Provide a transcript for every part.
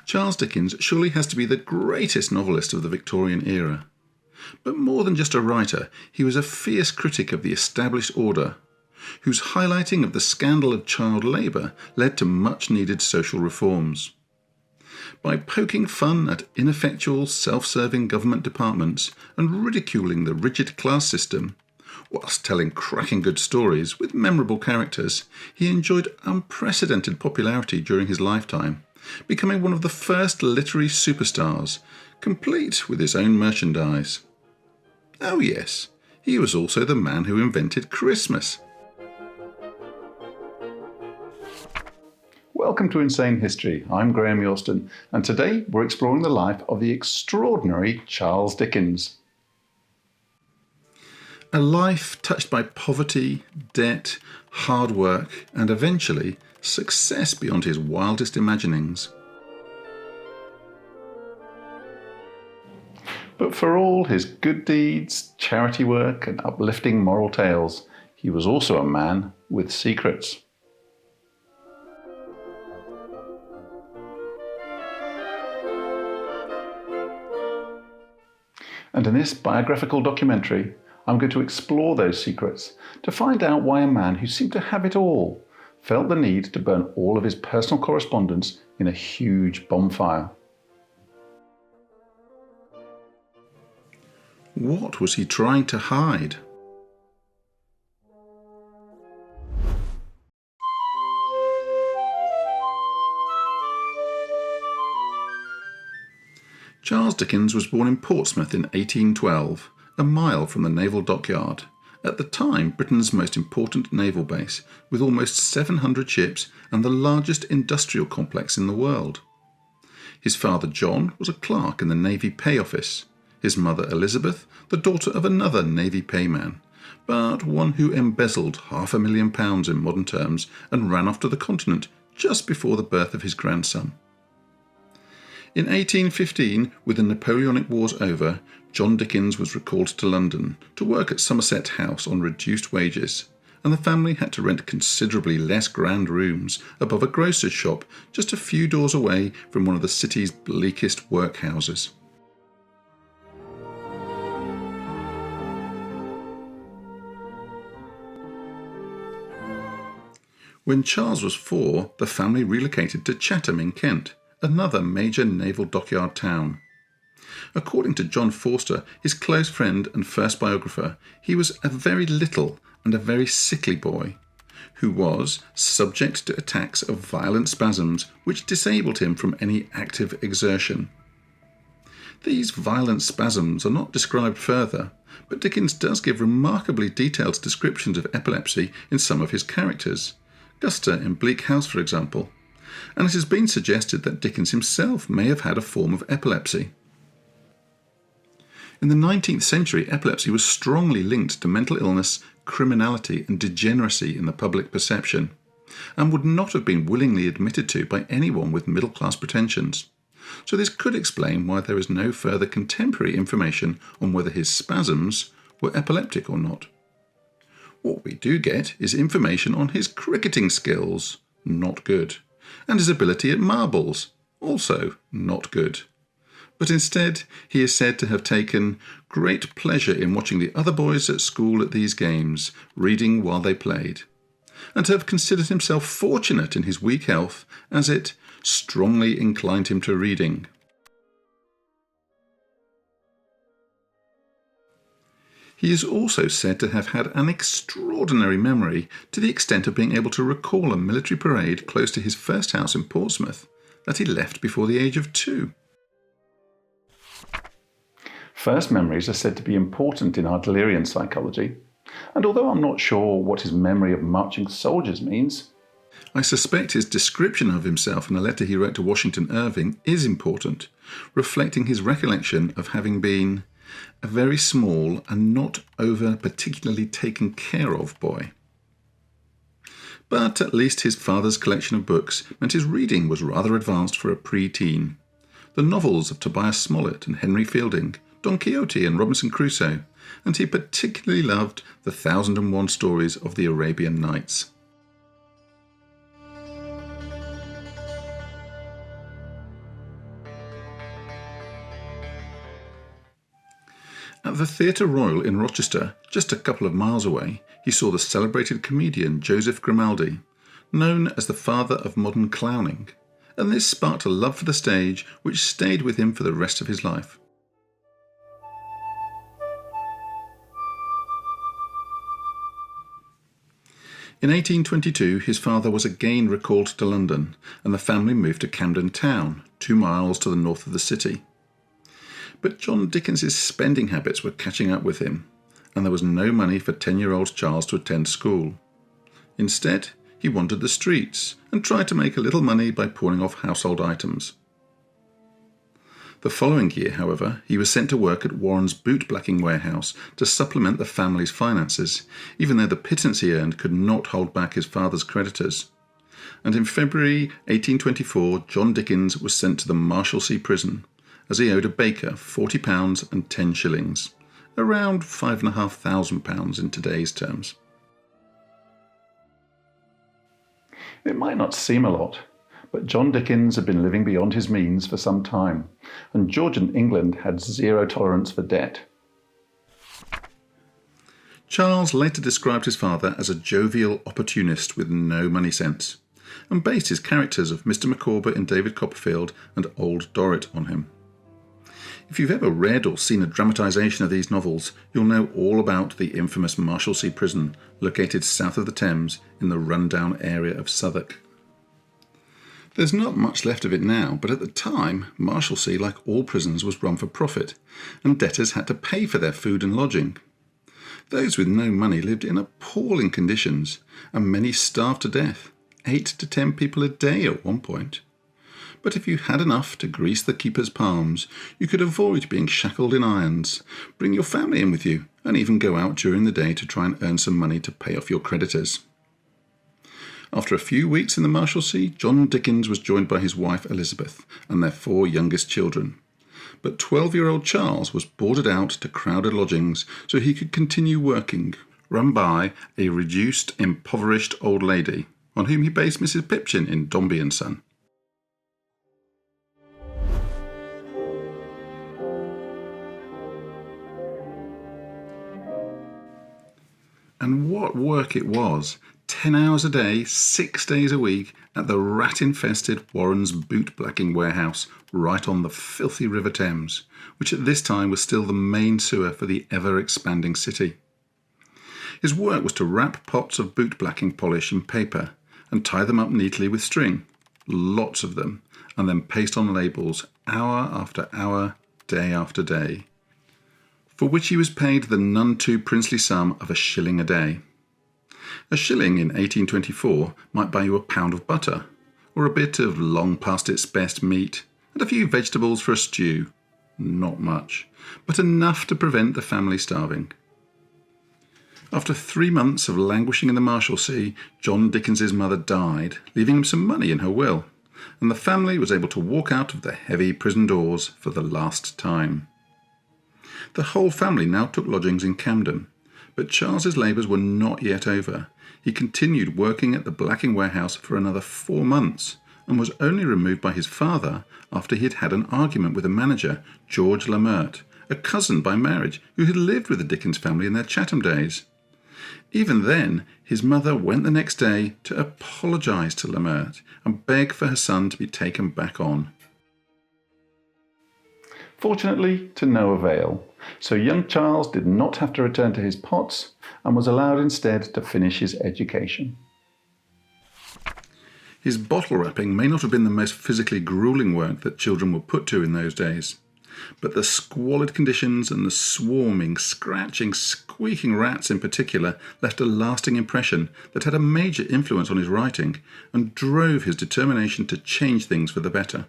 Charles Dickens surely has to be the greatest novelist of the Victorian era. But more than just a writer, he was a fierce critic of the established order, whose highlighting of the scandal of child labour led to much-needed social reforms. By poking fun at ineffectual, self-serving government departments and ridiculing the rigid class system, whilst telling cracking good stories with memorable characters, he enjoyed unprecedented popularity during his lifetime, becoming one of the first literary superstars, complete with his own merchandise. Oh yes, he was also the man who invented Christmas. Welcome to Insane History. I'm Prof Yorston, and today we're exploring the life of the extraordinary Charles Dickens. A life touched by poverty, debt, hard work, and eventually success beyond his wildest imaginings. But for all his good deeds, charity work, and uplifting moral tales, he was also a man with secrets. And in this biographical documentary, I'm going to explore those secrets to find out why a man who seemed to have it all felt the need to burn all of his personal correspondence in a huge bonfire. What was he trying to hide? Charles Dickens was born in Portsmouth in 1812, a mile from the naval dockyard, at the time Britain's most important naval base, with almost 700 ships and the largest industrial complex in the world. His father John was a clerk in the Navy Pay Office, his mother Elizabeth the daughter of another Navy payman, but one who embezzled £500,000 in modern terms and ran off to the continent just before the birth of his grandson. In 1815, with the Napoleonic Wars over, John Dickens was recalled to London to work at Somerset House on reduced wages, and the family had to rent considerably less grand rooms above a grocer's shop just a few doors away from one of the city's bleakest workhouses. When Charles was 4, the family relocated to Chatham in Kent, another major naval dockyard town. According to John Forster, his close friend and first biographer, he was a very little and a very sickly boy, who was subject to attacks of violent spasms which disabled him from any active exertion. These violent spasms are not described further, but Dickens does give remarkably detailed descriptions of epilepsy in some of his characters, Guster in Bleak House for example, and it has been suggested that Dickens himself may have had a form of epilepsy. In the 19th century, epilepsy was strongly linked to mental illness, criminality and degeneracy in the public perception, and would not have been willingly admitted to by anyone with middle-class pretensions. So this could explain why there is no further contemporary information on whether his spasms were epileptic or not. What we do get is information on his cricketing skills, not good, and his ability at marbles, also not good. But instead, he is said to have taken great pleasure in watching the other boys at school at these games, reading while they played, and to have considered himself fortunate in his weak health, as it strongly inclined him to reading. He is also said to have had an extraordinary memory to the extent of being able to recall a military parade close to his first house in Portsmouth that he left before the age of 2. First memories are said to be important in Adlerian psychology, and although I'm not sure what his memory of marching soldiers means, I suspect his description of himself in a letter he wrote to Washington Irving is important, reflecting his recollection of having been a very small and not over particularly taken care of boy. But at least his father's collection of books meant his reading was rather advanced for a pre-teen. The novels of Tobias Smollett and Henry Fielding, Don Quixote and Robinson Crusoe, and he particularly loved the 1001 Stories of the Arabian Nights. At the Theatre Royal in Rochester, just a couple of miles away, he saw the celebrated comedian Joseph Grimaldi, known as the father of modern clowning, and this sparked a love for the stage which stayed with him for the rest of his life. In 1822, his father was again recalled to London, and the family moved to Camden Town, 2 miles to the north of the city. But John Dickens's spending habits were catching up with him, and there was no money for 10-year-old Charles to attend school. Instead, he wandered the streets and tried to make a little money by pawning off household items. The following year, however, he was sent to work at Warren's boot-blacking warehouse to supplement the family's finances, even though the pittance he earned could not hold back his father's creditors. And in February 1824, John Dickens was sent to the Marshalsea prison, as he owed a baker £40 and 10 shillings, around £5,500 in today's terms. It might not seem a lot, but John Dickens had been living beyond his means for some time, and Georgian England had zero tolerance for debt. Charles later described his father as a jovial opportunist with no money sense, and based his characters of Mr. Micawber in David Copperfield and Old Dorrit on him. If you've ever read or seen a dramatisation of these novels, you'll know all about the infamous Marshalsea prison, located south of the Thames in the rundown area of Southwark. There's not much left of it now, but at the time, Marshalsea, like all prisons, was run for profit, and debtors had to pay for their food and lodging. Those with no money lived in appalling conditions, and many starved to death, 8 to 10 people a day at one point. But if you had enough to grease the keeper's palms, you could avoid being shackled in irons, bring your family in with you, and even go out during the day to try and earn some money to pay off your creditors. After a few weeks in the Marshalsea, John Dickens was joined by his wife Elizabeth and their 4 youngest children. But 12-year-old Charles was boarded out to crowded lodgings so he could continue working, run by a reduced, impoverished old lady, on whom he based Mrs. Pipchin in Dombey and Son. And what work it was! 10 hours a day, 6 days a week, at the rat-infested Warren's boot-blacking warehouse right on the filthy River Thames, which at this time was still the main sewer for the ever-expanding city. His work was to wrap pots of boot-blacking polish in paper and tie them up neatly with string, lots of them, and then paste on labels hour after hour, day after day, for which he was paid the none too princely sum of £1 a day. A shilling in 1824 might buy you a pound of butter, or a bit of long past its best meat, and a few vegetables for a stew. Not much, but enough to prevent the family starving. After 3 months of languishing in the Marshalsea, John Dickens's mother died, leaving him some money in her will, and the family was able to walk out of the heavy prison doors for the last time. The whole family now took lodgings in Camden, but Charles's labours were not yet over. He continued working at the blacking warehouse for another 4 months, and was only removed by his father after he had had an argument with a manager, George Lamert, a cousin by marriage who had lived with the Dickens family in their Chatham days. Even then, his mother went the next day to apologise to Lamert and beg for her son to be taken back on. Fortunately, to no avail, so young Charles did not have to return to his pots and was allowed instead to finish his education. His bottle wrapping may not have been the most physically gruelling work that children were put to in those days, but the squalid conditions and the swarming, scratching, squeaking rats in particular left a lasting impression that had a major influence on his writing and drove his determination to change things for the better.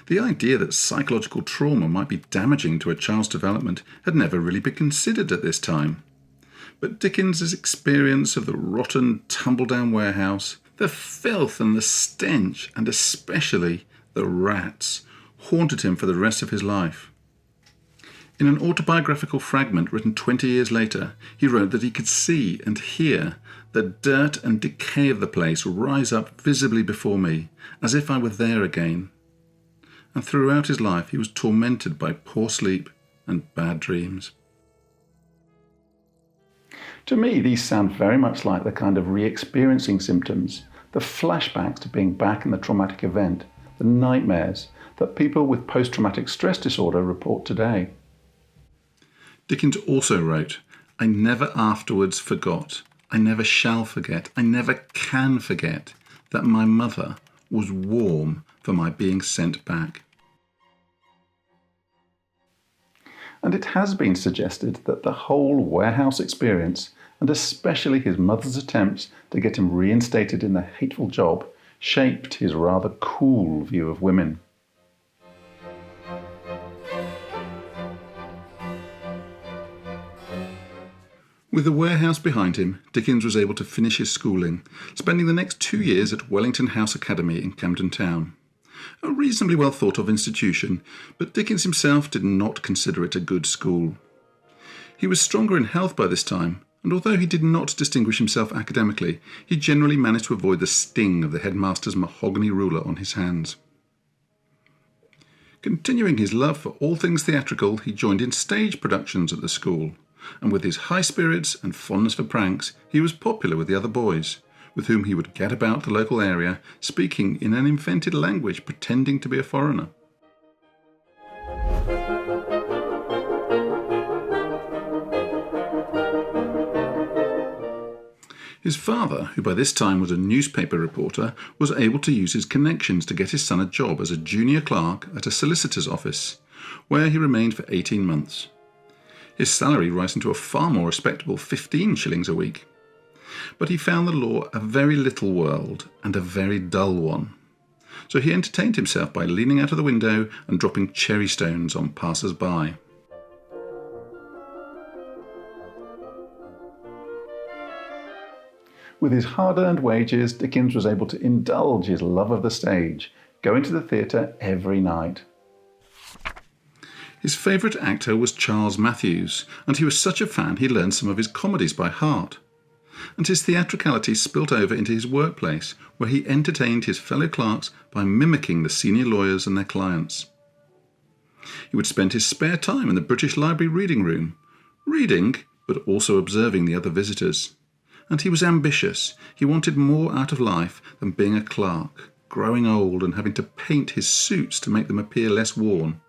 The idea that psychological trauma might be damaging to a child's development had never really been considered at this time. But Dickens's experience of the rotten, tumble-down warehouse, the filth and the stench, and especially the rats, haunted him for the rest of his life. In an autobiographical fragment written 20 years later, he wrote that he could see and hear the dirt and decay of the place rise up visibly before me, as if I were there again. And throughout his life he was tormented by poor sleep and bad dreams. To me, these sound very much like the kind of re-experiencing symptoms, the flashbacks to being back in the traumatic event, the nightmares that people with post-traumatic stress disorder report today. Dickens also wrote, "I never afterwards forgot, I never shall forget, I never can forget that my mother was warm for my being sent back." And it has been suggested that the whole warehouse experience, and especially his mother's attempts to get him reinstated in the hateful job, shaped his rather cool view of women. With the warehouse behind him, Dickens was able to finish his schooling, spending the next 2 years at Wellington House Academy in Camden Town. A reasonably well thought of institution, but Dickens himself did not consider it a good school. He was stronger in health by this time, and although he did not distinguish himself academically, he generally managed to avoid the sting of the headmaster's mahogany ruler on his hands. Continuing his love for all things theatrical, he joined in stage productions at the school, and with his high spirits and fondness for pranks, he was popular with the other boys, with whom he would get about the local area, speaking in an invented language, pretending to be a foreigner. His father, who by this time was a newspaper reporter, was able to use his connections to get his son a job as a junior clerk at a solicitor's office, where he remained for 18 months. His salary rising to a far more respectable 15 shillings a week. But he found the law a very little world and a very dull one. So he entertained himself by leaning out of the window and dropping cherry stones on passers-by. With his hard-earned wages, Dickens was able to indulge his love of the stage, going to the theatre every night. His favourite actor was Charles Matthews, and he was such a fan he learned some of his comedies by heart. And his theatricality spilt over into his workplace, where he entertained his fellow clerks by mimicking the senior lawyers and their clients. He would spend his spare time in the British Library reading room, reading, but also observing the other visitors. And he was ambitious. He wanted more out of life than being a clerk, growing old and having to paint his suits to make them appear less worn.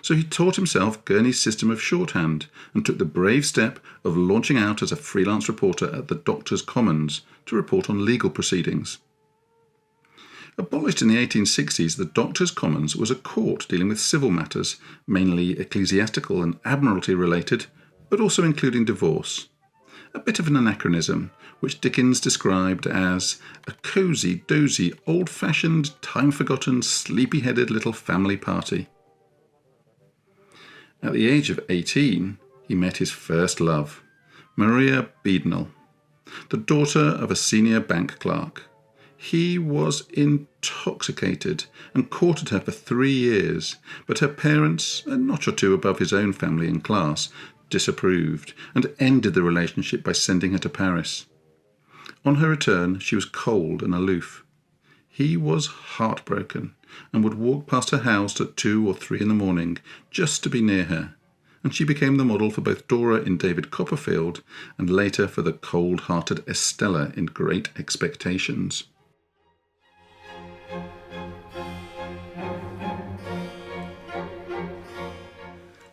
So he taught himself Gurney's system of shorthand and took the brave step of launching out as a freelance reporter at the Doctors' Commons to report on legal proceedings. Abolished in the 1860s, the Doctors' Commons was a court dealing with civil matters, mainly ecclesiastical and admiralty related, but also including divorce. A bit of an anachronism, which Dickens described as a cosy, dozy, old-fashioned, time-forgotten, sleepy-headed little family party. At the age of 18, he met his first love, Maria Beadnell, the daughter of a senior bank clerk. He was intoxicated and courted her for 3 years, but her parents, a notch or two above his own family in class, disapproved and ended the relationship by sending her to Paris. On her return, she was cold and aloof. He was heartbroken and would walk past her house at 2 or 3 in the morning just to be near her, and she became the model for both Dora in David Copperfield and later for the cold-hearted Estella in Great Expectations.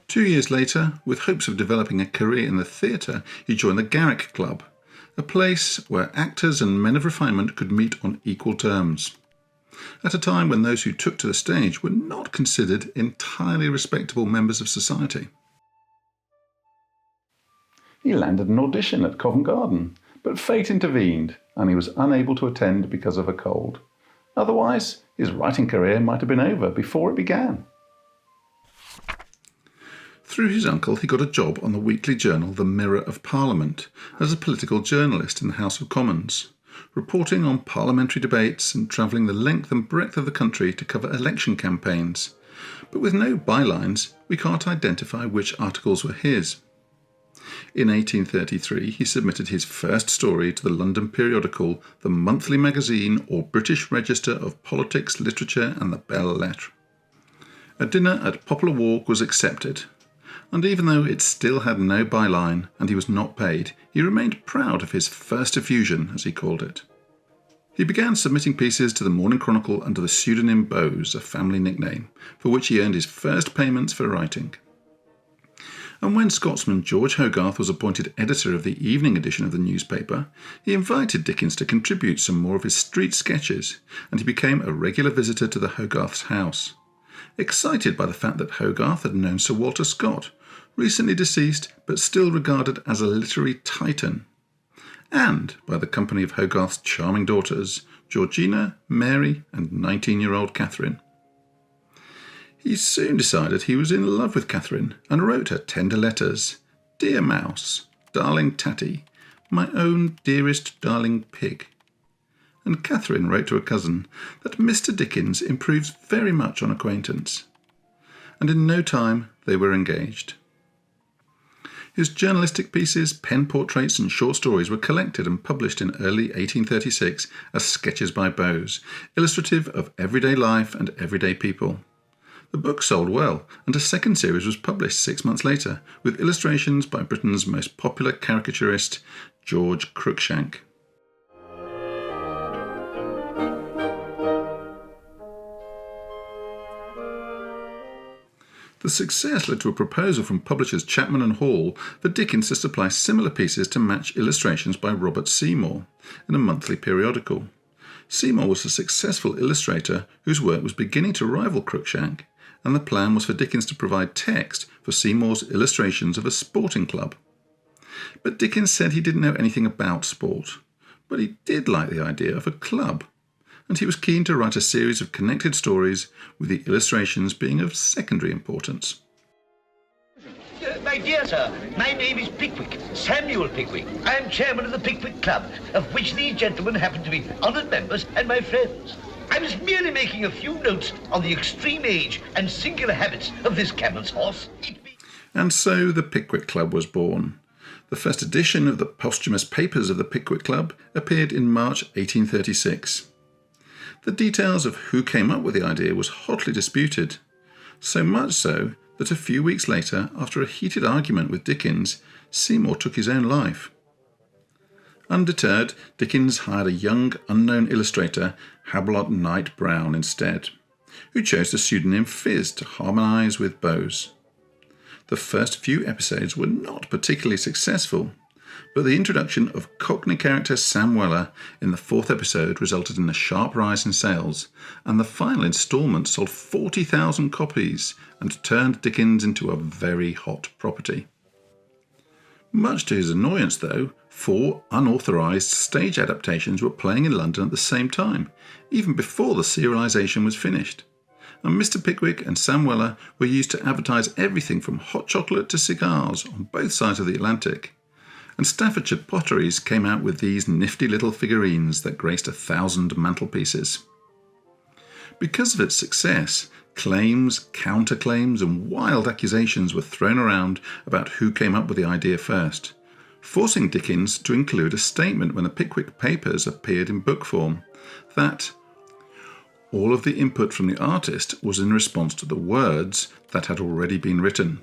Two years later, with hopes of developing a career in the theatre, he joined the Garrick Club, a place where actors and men of refinement could meet on equal terms, at a time when those who took to the stage were not considered entirely respectable members of society. He landed an audition at Covent Garden, but fate intervened and he was unable to attend because of a cold. Otherwise, his writing career might have been over before it began. Through his uncle, he got a job on the weekly journal The Mirror of Parliament as a political journalist in the House of Commons, reporting on parliamentary debates and travelling the length and breadth of the country to cover election campaigns. But with no bylines, we can't identify which articles were his. In 1833, he submitted his first story to the London periodical The Monthly Magazine or British Register of Politics, Literature and the Belles Lettres. A dinner at Poplar Walk was accepted, And even though it still had no byline and he was not paid, he remained proud of his first effusion, as he called it. He began submitting pieces to the Morning Chronicle under the pseudonym Bowes, a family nickname, for which he earned his first payments for writing. And when Scotsman George Hogarth was appointed editor of the evening edition of the newspaper, he invited Dickens to contribute some more of his street sketches, and he became a regular visitor to the Hogarth's house. Excited by the fact that Hogarth had known Sir Walter Scott, recently deceased but still regarded as a literary titan, and by the company of Hogarth's charming daughters, Georgina, Mary, and 19-year-old Catherine. He soon decided he was in love with Catherine and wrote her tender letters. "Dear Mouse, darling Tatty, my own dearest darling pig." And Catherine wrote to a cousin that Mr. Dickens improves very much on acquaintance. And in no time they were engaged. His journalistic pieces, pen portraits and short stories were collected and published in early 1836 as Sketches by Bowes, illustrative of everyday life and everyday people. The book sold well, and a second series was published 6 months later, with illustrations by Britain's most popular caricaturist, George Cruikshank. The success led to a proposal from publishers Chapman and Hall for Dickens to supply similar pieces to match illustrations by Robert Seymour in a monthly periodical. Seymour was a successful illustrator whose work was beginning to rival Cruikshank, and the plan was for Dickens to provide text for Seymour's illustrations of a sporting club. But Dickens said he didn't know anything about sport, but he did like the idea of a club, and he was keen to write a series of connected stories, with the illustrations being of secondary importance. My dear sir, my name is Pickwick, Samuel Pickwick. I am chairman of the Pickwick Club, of which these gentlemen happen to be honoured members and my friends. I was merely making a few notes on the extreme age and singular habits of this camel's horse. And so the Pickwick Club was born. The first edition of the posthumous papers of the Pickwick Club appeared in March 1836. The details of who came up with the idea was hotly disputed, so much so that a few weeks later, after a heated argument with Dickens, Seymour took his own life. Undeterred, Dickens hired a young, unknown illustrator, Hablot Knight Brown, instead, who chose the pseudonym Phiz to harmonise with Bowes. The first few episodes were not particularly successful, but the introduction of Cockney character Sam Weller in the 4th episode resulted in a sharp rise in sales, and the final instalment sold 40,000 copies and turned Dickens into a very hot property. Much to his annoyance, though, 4 unauthorised stage adaptations were playing in London at the same time, even before the serialisation was finished. And Mr. Pickwick and Sam Weller were used to advertise everything from hot chocolate to cigars on both sides of the Atlantic. And Staffordshire Potteries came out with these nifty little figurines that graced 1,000 mantelpieces. Because of its success, claims, counterclaims, and wild accusations were thrown around about who came up with the idea first, forcing Dickens to include a statement when the Pickwick Papers appeared in book form that all of the input from the artist was in response to the words that had already been written,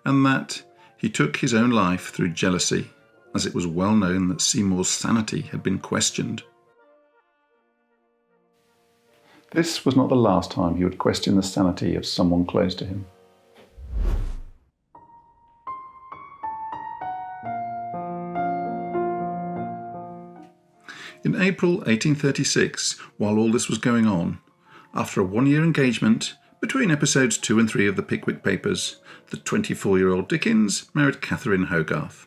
and that he took his own life through jealousy, as it was well known that Seymour's sanity had been questioned. This was not the last time he would question the sanity of someone close to him. In April 1836, while all this was going on, after a 1-year engagement, between episodes 2 and 3 of the Pickwick Papers, the 24-year-old Dickens married Catherine Hogarth.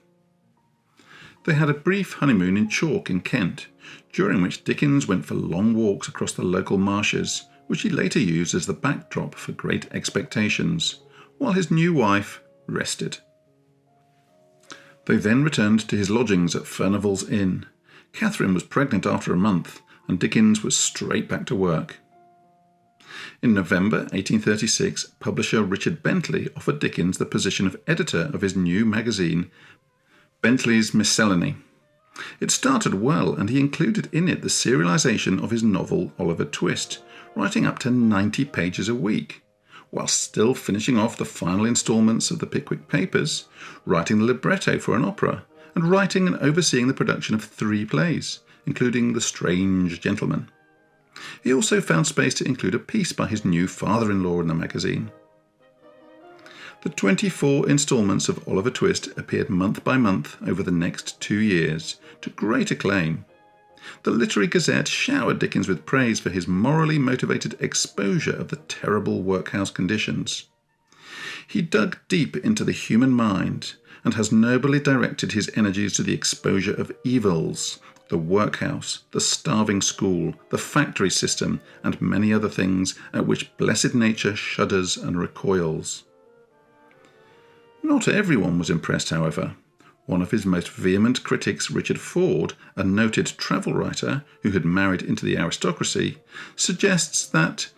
They had a brief honeymoon in Chalk in Kent, during which Dickens went for long walks across the local marshes, which he later used as the backdrop for Great Expectations, while his new wife rested. They then returned to his lodgings at Furnival's Inn. Catherine was pregnant after a month, and Dickens was straight back to work. In November 1836, publisher Richard Bentley offered Dickens the position of editor of his new magazine, Bentley's Miscellany. It started well, and he included in it the serialisation of his novel Oliver Twist, writing up to 90 pages a week, while still finishing off the final instalments of the Pickwick Papers, writing the libretto for an opera, and writing and overseeing the production of 3 plays, including The Strange Gentleman. He also found space to include a piece by his new father-in-law in the magazine. The 24 instalments of Oliver Twist appeared month by month over the next 2 years, to great acclaim. The Literary Gazette showered Dickens with praise for his morally motivated exposure of the terrible workhouse conditions. He dug deep into the human mind and has nobly directed his energies to the exposure of evils, the workhouse, the starving school, the factory system, and many other things at which blessed nature shudders and recoils. Not everyone was impressed, however. One of his most vehement critics, Richard Ford, a noted travel writer who had married into the aristocracy, suggests that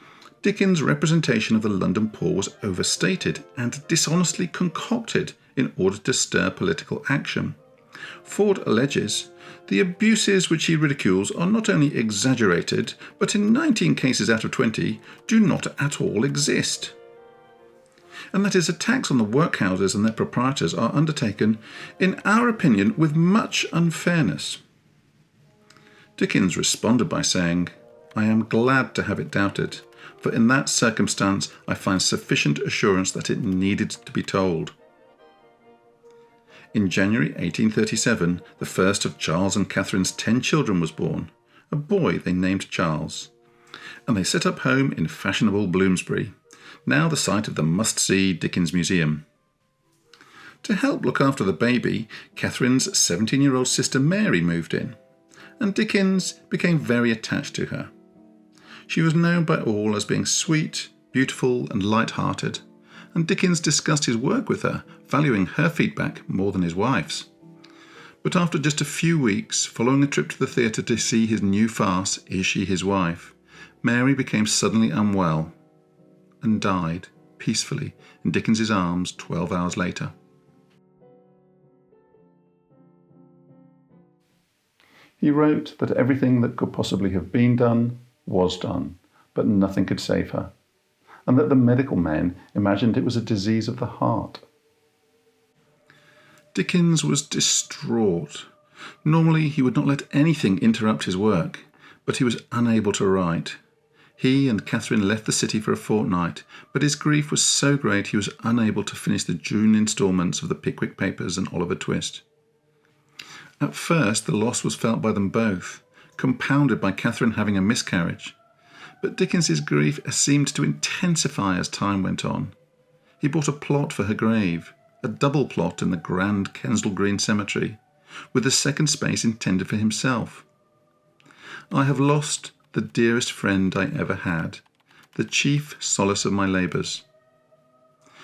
Dickens' representation of the London poor was overstated and dishonestly concocted in order to stir political action. Ford alleges the abuses which he ridicules are not only exaggerated, but in 19 cases out of 20 do not at all exist. And that his attacks on the workhouses and their proprietors are undertaken, in our opinion, with much unfairness. Dickens responded by saying, "I am glad to have it doubted, for in that circumstance I find sufficient assurance that it needed to be told." In January 1837, the first of Charles and Catherine's 10 children was born, a boy they named Charles, and they set up home in fashionable Bloomsbury, now the site of the must-see Dickens Museum. To help look after the baby, Catherine's 17-year-old sister Mary moved in, and Dickens became very attached to her. She was known by all as being sweet, beautiful, and light-hearted, and Dickens discussed his work with her, valuing her feedback more than his wife's. But after just a few weeks, following a trip to the theatre to see his new farce, Is She His Wife?, Mary became suddenly unwell and died peacefully in Dickens's arms 12 hours later. He wrote that everything that could possibly have been done was done, but nothing could save her, and that the medical men imagined it was a disease of the heart. Dickens was distraught. Normally he would not let anything interrupt his work, but he was unable to write. He and Catherine left the city for a fortnight, but his grief was so great he was unable to finish the June instalments of the Pickwick Papers and Oliver Twist. At first the loss was felt by them both, compounded by Catherine having a miscarriage, but Dickens's grief seemed to intensify as time went on. He bought a plot for her grave, a double plot in the grand Kensal Green Cemetery, with the second space intended for himself. "I have lost the dearest friend I ever had, the chief solace of my labours."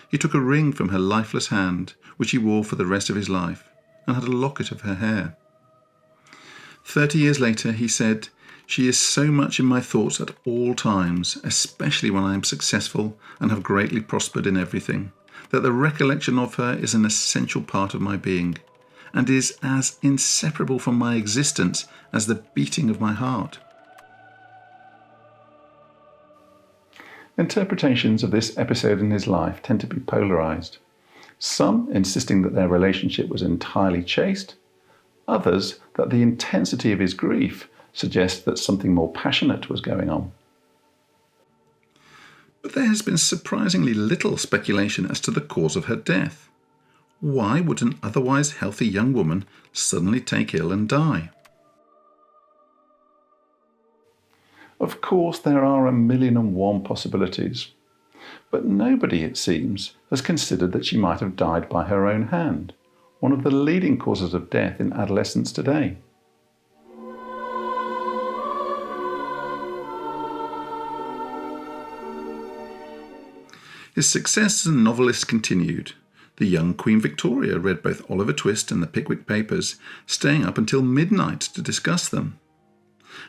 He took a ring from her lifeless hand, which he wore for the rest of his life, and had a locket of her hair. 30 years later he said, "She is so much in my thoughts at all times, especially when I am successful and have greatly prospered in everything, that the recollection of her is an essential part of my being, and is as inseparable from my existence as the beating of my heart." Interpretations of this episode in his life tend to be polarised. Some insisting that their relationship was entirely chaste, others that the intensity of his grief suggests that something more passionate was going on. But there has been surprisingly little speculation as to the cause of her death. Why would an otherwise healthy young woman suddenly take ill and die? Of course, there are 1,000,001 possibilities, but nobody, it seems, has considered that she might have died by her own hand, one of the leading causes of death in adolescence today. His success as a novelist continued. The young Queen Victoria read both Oliver Twist and the Pickwick Papers, staying up until midnight to discuss them.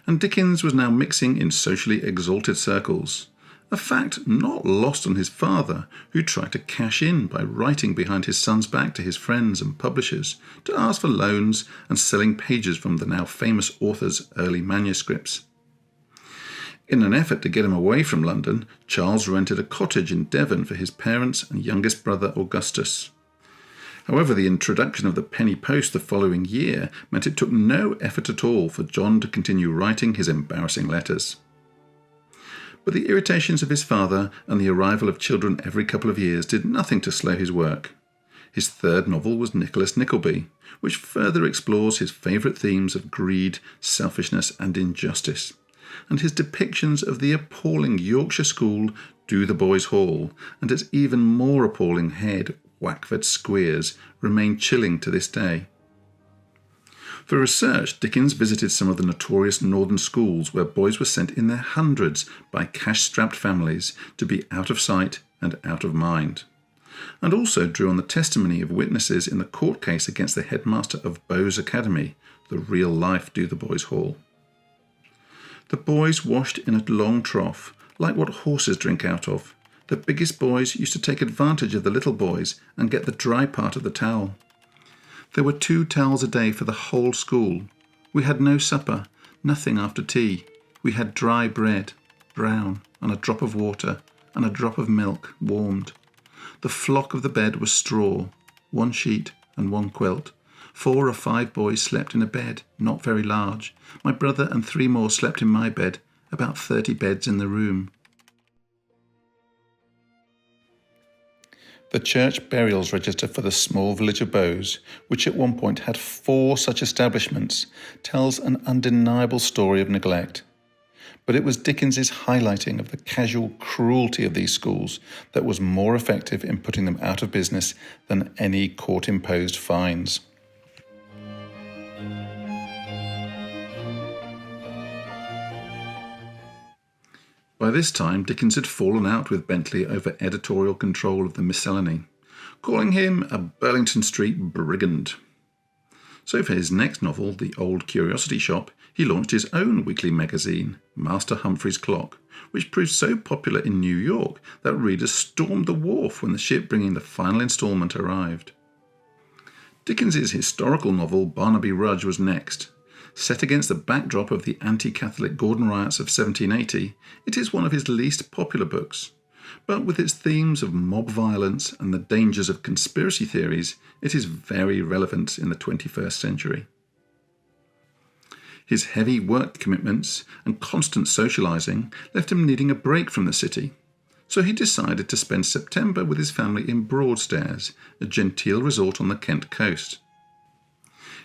And Dickens was now mixing in socially exalted circles, a fact not lost on his father, who tried to cash in by writing behind his son's back to his friends and publishers to ask for loans and selling pages from the now famous author's early manuscripts. In an effort to get him away from London, Charles rented a cottage in Devon for his parents and youngest brother Augustus. However, the introduction of the penny post the following year meant it took no effort at all for John to continue writing his embarrassing letters. But the irritations of his father and the arrival of children every couple of years did nothing to slow his work. His third novel was Nicholas Nickleby, which further explores his favourite themes of greed, selfishness and injustice, and his depictions of the appalling Yorkshire school Dotheboys Hall and its even more appalling head Wackford Squeers remain chilling to this day. For research, Dickens visited some of the notorious northern schools where boys were sent in their hundreds by cash-strapped families to be out of sight and out of mind, and also drew on the testimony of witnesses in the court case against the headmaster of Bowes Academy, the real-life Dotheboys Hall. The boys washed in a long trough, like what horses drink out of. The biggest boys used to take advantage of the little boys and get the dry part of the towel. There were 2 towels a day for the whole school. We had no supper, nothing after tea. We had dry bread, brown, and a drop of water, and a drop of milk, warmed. The flock of the bed was straw, 1 sheet and 1 quilt. 4 or 5 boys slept in a bed, not very large. My brother and 3 more slept in my bed, about 30 beds in the room. The church burials register for the small village of Bowes, which at one point had 4 such establishments, tells an undeniable story of neglect. But it was Dickens's highlighting of the casual cruelty of these schools that was more effective in putting them out of business than any court-imposed fines. By this time, Dickens had fallen out with Bentley over editorial control of the Miscellany, calling him a Burlington Street brigand. So for his next novel, The Old Curiosity Shop, he launched his own weekly magazine, Master Humphrey's Clock, which proved so popular in New York that readers stormed the wharf when the ship bringing the final instalment arrived. Dickens's historical novel Barnaby Rudge was next. Set against the backdrop of the anti-Catholic Gordon riots of 1780, it is one of his least popular books. But with its themes of mob violence and the dangers of conspiracy theories, it is very relevant in the 21st century. His heavy work commitments and constant socialising left him needing a break from the city, so he decided to spend September with his family in Broadstairs, a genteel resort on the Kent coast.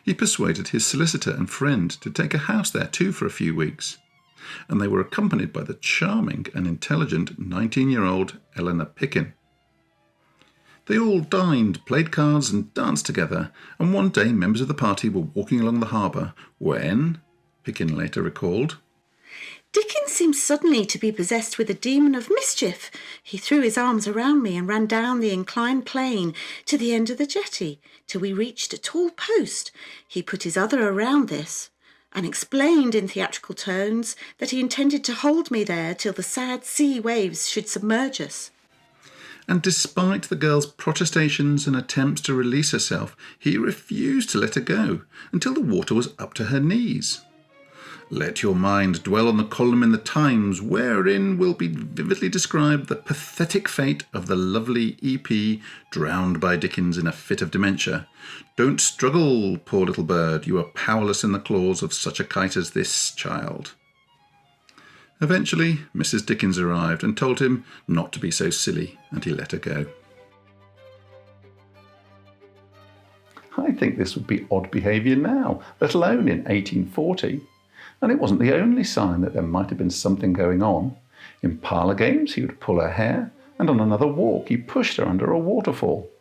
He persuaded his solicitor and friend to take a house there too for a few weeks, and they were accompanied by the charming and intelligent 19-year-old Eleanor Picken. They all dined, played cards and danced together, and one day members of the party were walking along the harbour when, Picken later recalled, Dickens seemed suddenly to be possessed with a demon of mischief. He threw his arms around me and ran down the inclined plane to the end of the jetty till we reached a tall post. He put his other around this and explained in theatrical tones that he intended to hold me there till the sad sea waves should submerge us. And despite the girl's protestations and attempts to release herself, he refused to let her go until the water was up to her knees. Let your mind dwell on the column in the Times wherein will be vividly described the pathetic fate of the lovely E.P. drowned by Dickens in a fit of dementia. Don't struggle, poor little bird, you are powerless in the claws of such a kite as this, child. Eventually, Mrs. Dickens arrived and told him not to be so silly, and he let her go. I think this would be odd behaviour now, let alone in 1840. And it wasn't the only sign that there might have been something going on. In parlour games, he would pull her hair, and on another walk, he pushed her under a waterfall.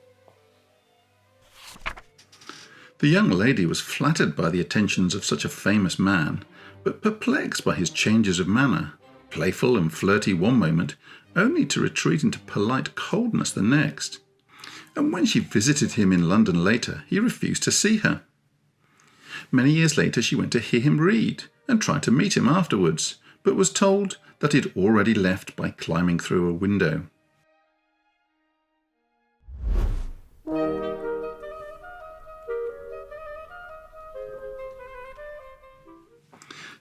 The young lady was flattered by the attentions of such a famous man, but perplexed by his changes of manner, playful and flirty one moment, only to retreat into polite coldness the next. And when she visited him in London later, he refused to see her. Many years later, she went to hear him read, and tried to meet him afterwards, but was told that he'd already left by climbing through a window.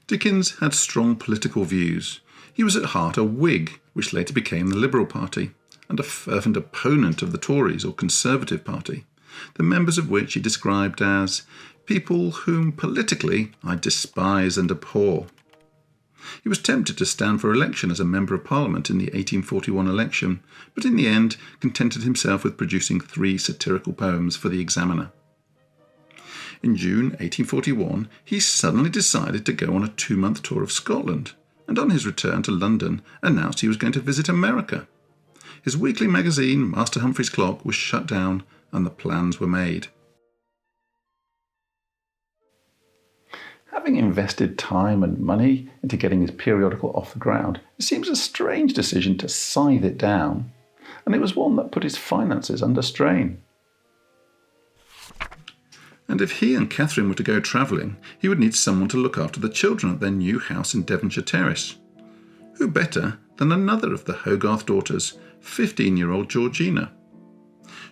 Dickens had strong political views. He was at heart a Whig, which later became the Liberal Party, and a fervent opponent of the Tories or Conservative Party, the members of which he described as people whom politically I despise and abhor. He was tempted to stand for election as a Member of Parliament in the 1841 election, but in the end contented himself with producing 3 satirical poems for the Examiner. In June 1841, he suddenly decided to go on a 2-month tour of Scotland, and on his return to London announced he was going to visit America. His weekly magazine, Master Humphrey's Clock, was shut down and the plans were made. Having invested time and money into getting his periodical off the ground, it seems a strange decision to scythe it down, and it was one that put his finances under strain. And if he and Catherine were to go travelling, he would need someone to look after the children at their new house in Devonshire Terrace. Who better than another of the Hogarth daughters, 15-year-old Georgina?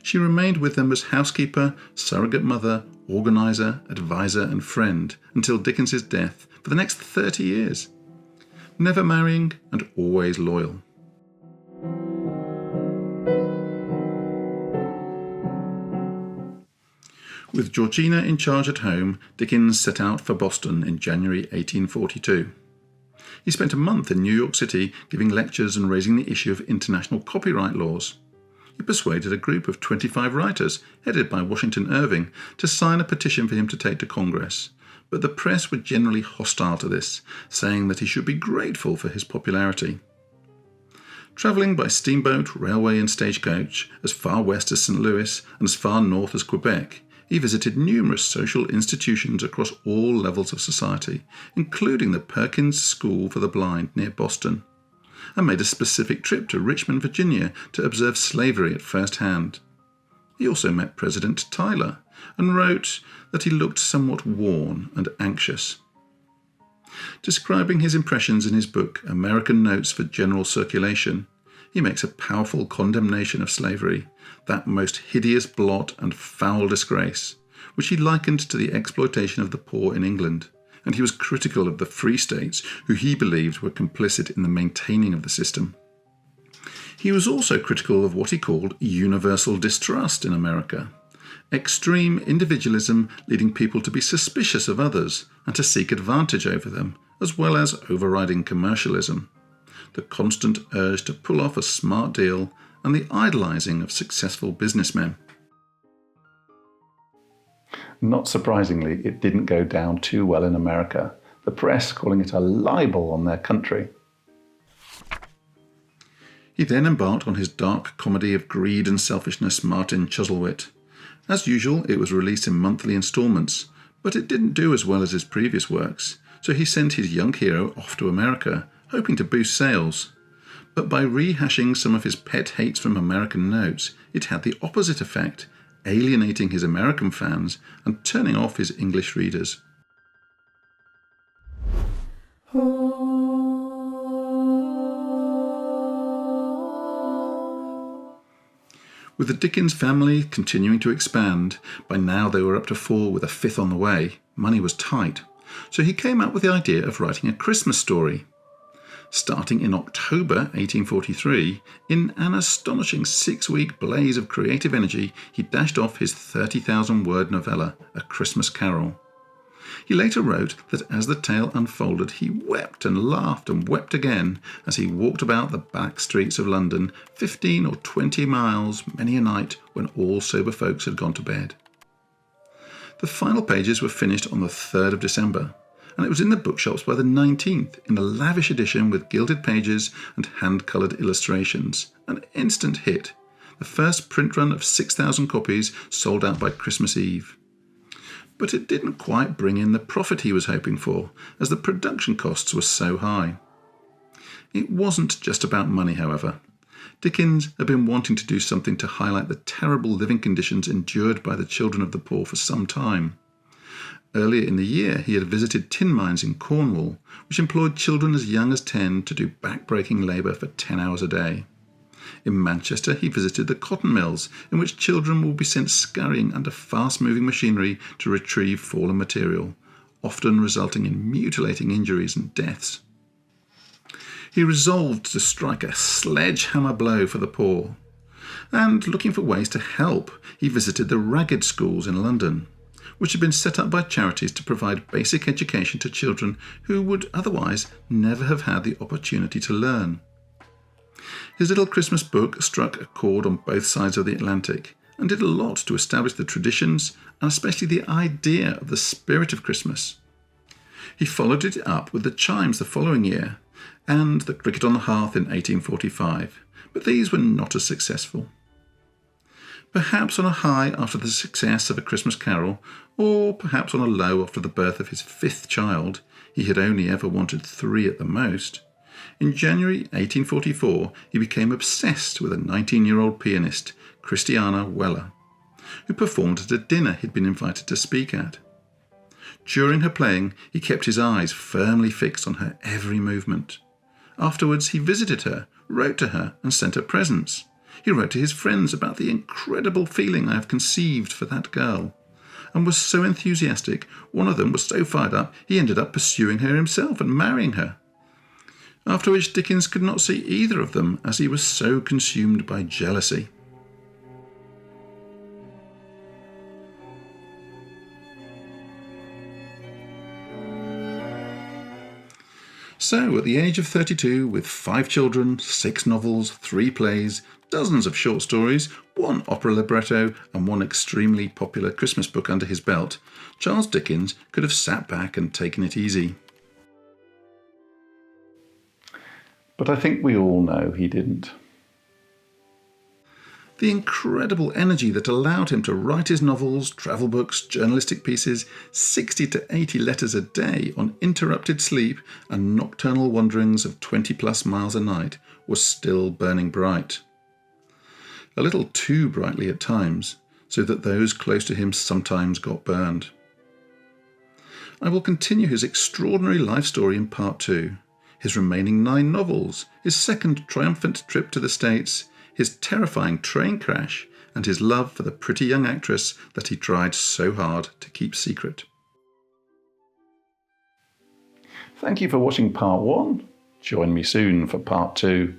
She remained with them as housekeeper, surrogate mother, organiser, adviser and friend until Dickens's death for the next 30 years, never marrying and always loyal. With Georgina in charge at home, Dickens set out for Boston in January 1842. He spent a month in New York City giving lectures and raising the issue of international copyright laws. He persuaded a group of 25 writers, headed by Washington Irving, to sign a petition for him to take to Congress, but the press were generally hostile to this, saying that he should be grateful for his popularity. Travelling by steamboat, railway and stagecoach as far west as St. Louis and as far north as Quebec, he visited numerous social institutions across all levels of society, including the Perkins School for the Blind near Boston, and made a specific trip to Richmond, Virginia to observe slavery at first hand. He also met President Tyler and wrote that he looked somewhat worn and anxious. Describing his impressions in his book American Notes for General Circulation, he makes a powerful condemnation of slavery, that most hideous blot and foul disgrace, which he likened to the exploitation of the poor in England, and he was critical of the Free States, who he believed were complicit in the maintaining of the system. He was also critical of what he called universal distrust in America, extreme individualism leading people to be suspicious of others and to seek advantage over them, as well as overriding commercialism, the constant urge to pull off a smart deal, and the idolising of successful businessmen. Not surprisingly, it didn't go down too well in America, the press calling it a libel on their country. He then embarked on his dark comedy of greed and selfishness, Martin Chuzzlewit. As usual, it was released in monthly instalments, but it didn't do as well as his previous works, so he sent his young hero off to America, hoping to boost sales. But by rehashing some of his pet hates from American Notes, it had the opposite effect, alienating his American fans and turning off his English readers. With the Dickens family continuing to expand, by now they were up to 4 with a 5th on the way, money was tight, so he came up with the idea of writing a Christmas story. Starting in October 1843, in an astonishing 6-week blaze of creative energy, he dashed off his 30,000-word novella, A Christmas Carol. He later wrote that as the tale unfolded, he wept and laughed and wept again as he walked about the back streets of London, 15 or 20 miles, many a night when all sober folks had gone to bed. The final pages were finished on the 3rd of December, and it was in the bookshops by the 19th, in a lavish edition with gilded pages and hand-coloured illustrations. An instant hit. The first print run of 6,000 copies sold out by Christmas Eve. But it didn't quite bring in the profit he was hoping for, as the production costs were so high. It wasn't just about money, however. Dickens had been wanting to do something to highlight the terrible living conditions endured by the children of the poor for some time. Earlier in the year, he had visited tin mines in Cornwall, which employed children as young as 10 to do back-breaking labour for 10 hours a day. In Manchester, he visited the cotton mills, in which children will be sent scurrying under fast-moving machinery to retrieve fallen material, often resulting in mutilating injuries and deaths. He resolved to strike a sledgehammer blow for the poor. And looking for ways to help, he visited the ragged schools in London, which had been set up by charities to provide basic education to children who would otherwise never have had the opportunity to learn. His little Christmas book struck a chord on both sides of the Atlantic and did a lot to establish the traditions and especially the idea of the spirit of Christmas. He followed it up with the chimes the following year and the cricket on the hearth in 1845, but these were not as successful. Perhaps on a high after the success of A Christmas Carol, or perhaps on a low after the birth of his 5th child, he had only ever wanted 3 at the most, in January 1844 he became obsessed with a 19-year-old pianist, Christiana Weller, who performed at a dinner he'd been invited to speak at. During her playing, he kept his eyes firmly fixed on her every movement. Afterwards, he visited her, wrote to her, and sent her presents. He wrote to his friends about the incredible feeling I have conceived for that girl, and was so enthusiastic, one of them was so fired up, he ended up pursuing her himself and marrying her. After which Dickens could not see either of them as he was so consumed by jealousy. So, at the age of 32, with 5 children, 6 novels, 3 plays, dozens of short stories, 1 opera libretto, and 1 extremely popular Christmas book under his belt, Charles Dickens could have sat back and taken it easy. But I think we all know he didn't. The incredible energy that allowed him to write his novels, travel books, journalistic pieces, 60 to 80 letters a day on interrupted sleep and nocturnal wanderings of 20+ miles a night was still burning bright. A little too brightly at times, so that those close to him sometimes got burned. I will continue his extraordinary life story in part 2, his remaining 9 novels, his second triumphant trip to the States, his terrifying train crash, and his love for the pretty young actress that he tried so hard to keep secret. Thank you for watching part 1. Join me soon for part 2.